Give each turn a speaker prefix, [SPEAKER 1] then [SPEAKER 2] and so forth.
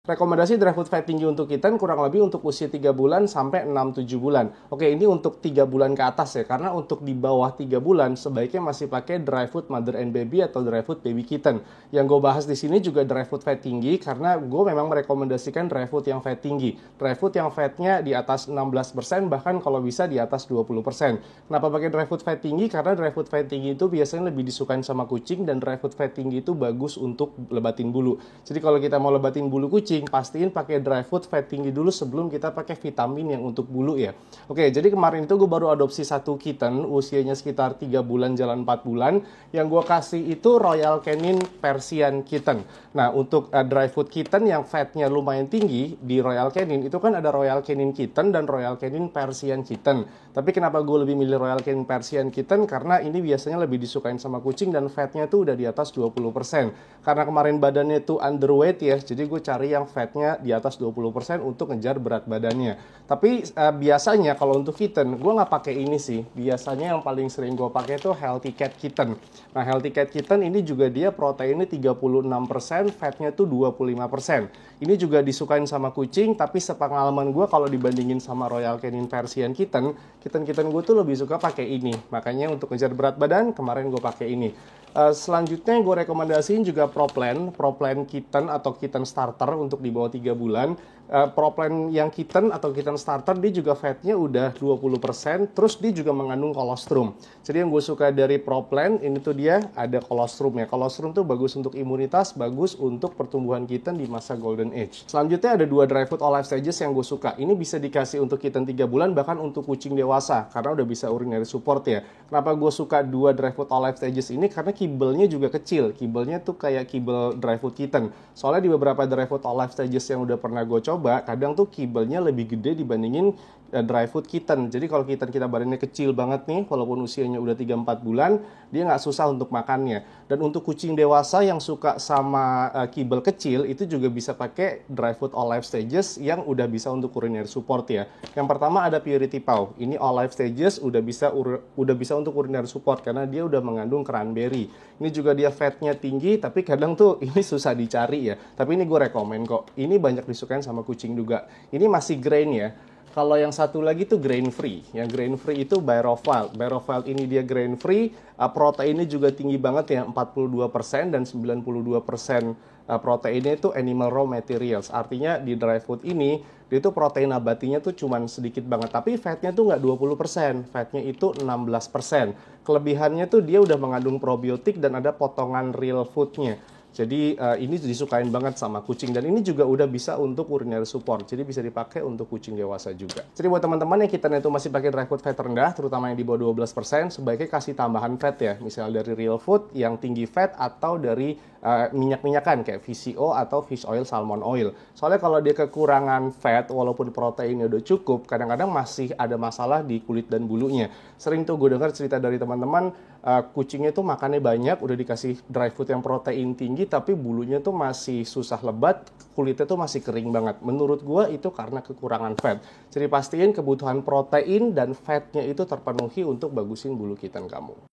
[SPEAKER 1] Rekomendasi dry food fat tinggi untuk kitten kurang lebih untuk usia 3 bulan sampai 6-7 bulan. Oke, ini untuk 3 bulan ke atas ya, karena untuk di bawah 3 bulan sebaiknya masih pakai dry food mother and baby atau dry food baby kitten. Yang gue bahas di sini juga dry food fat tinggi karena gue memang merekomendasikan dry food yang fat tinggi. Dry food yang fatnya di atas 16%, bahkan kalau bisa di atas 20%. Kenapa pakai dry food fat tinggi? Karena dry food fat tinggi itu biasanya lebih disukain sama kucing, dan dry food fat tinggi itu bagus untuk lebatin bulu. Jadi kalau kita mau lebatin bulu kucing, pastiin pakai dry food fat tinggi dulu sebelum kita pakai vitamin yang untuk bulu ya. Oke, jadi kemarin itu gue baru adopsi satu kitten, usianya sekitar 3 bulan jalan 4 bulan. Yang gue kasih itu Royal Canin Persian Kitten. Nah, untuk dry food kitten yang fatnya lumayan tinggi di Royal Canin, itu kan ada Royal Canin Kitten dan Royal Canin Persian Kitten. Tapi kenapa gue lebih milih Royal Canin Persian Kitten? Karena ini biasanya lebih disukain sama kucing dan fatnya tuh udah di atas 20%. Karena kemarin badannya tuh underweight ya, jadi gue cari yang fatnya di atas 20% untuk ngejar berat badannya. Tapi biasanya kalau untuk kitten, gue nggak pakai ini sih. Biasanya yang paling sering gue pakai itu Healthy Cat Kitten. Nah, Healthy Cat Kitten ini juga dia proteinnya 36%, fatnya tuh 25%. Ini juga disukain sama kucing, tapi sepengalaman gue kalau dibandingin sama Royal Canin Persian Kitten, kitten gue tuh lebih suka pakai ini. Makanya untuk ngejar berat badan, kemarin gue pakai ini. Selanjutnya gue rekomendasiin juga Pro-Plan Kitten atau Kitten Starter untuk di bawah 3 bulan. Pro-Plan yang Kitten atau Kitten Starter dia juga fatnya udah 20%, terus dia juga mengandung kolostrum. Jadi yang gue suka dari Pro-Plan ini tuh dia ada kolostrum ya. Kolostrum tuh bagus untuk imunitas, bagus untuk pertumbuhan kitten di masa golden age. Selanjutnya ada 2 dry food all life stages yang gue suka. Ini bisa dikasih untuk kitten 3 bulan, bahkan untuk kucing dewasa karena udah bisa urinary support ya. Kenapa gue suka 2 dry food all life stages ini? Karena kibelnya juga kecil. Kibelnya tuh kayak kibel dry food kitten. Soalnya di beberapa dry food all life stages yang udah pernah gue coba, kadang tuh kibelnya lebih gede dibandingin dry food kitten. Jadi kalau kitten kita badannya kecil banget nih, walaupun usianya udah 3-4 bulan, dia nggak susah untuk makannya. Dan untuk kucing dewasa yang suka sama kibel kecil, itu juga bisa pakai dry food all life stages yang udah bisa untuk urinary support ya. Yang pertama ada Purity Paw. Ini all life stages udah bisa untuk urinary support karena dia udah mengandung cranberry. Ini juga dia fatnya tinggi, tapi kadang tuh ini susah dicari ya. Tapi ini gue rekomen kok. Ini banyak disukain sama kucing juga. Ini masih grain ya. Kalau yang satu lagi tuh grain free. Yang grain free itu Barofield. Barofield ini dia grain free, proteinnya juga tinggi banget ya, 42% dan 92% proteinnya itu animal raw materials. Artinya di dry food ini dia tuh protein nabatinya tuh cuman sedikit banget, tapi fatnya tuh nggak 20%, fatnya itu 16%. Kelebihannya tuh dia udah mengandung probiotik dan ada potongan real foodnya. Jadi ini disukain banget sama kucing, dan ini juga udah bisa untuk urinary support. Jadi bisa dipakai untuk kucing dewasa juga. Jadi buat teman-teman yang kita itu masih pakai dry food fat rendah, terutama yang di bawah 12%, sebaiknya kasih tambahan fat ya. Misalnya dari real food yang tinggi fat atau dari minyak-minyakan kayak VCO atau fish oil, salmon oil. Soalnya kalau dia kekurangan fat walaupun proteinnya udah cukup, kadang-kadang masih ada masalah di kulit dan bulunya. Sering tuh gue dengar cerita dari teman-teman, kucingnya tuh makannya banyak, udah dikasih dry food yang protein tinggi, tapi bulunya tuh masih susah lebat, kulitnya tuh masih kering banget. Menurut gue itu karena kekurangan fat. Jadi pastiin kebutuhan protein dan fatnya itu terpenuhi untuk bagusin bulu kitten kamu.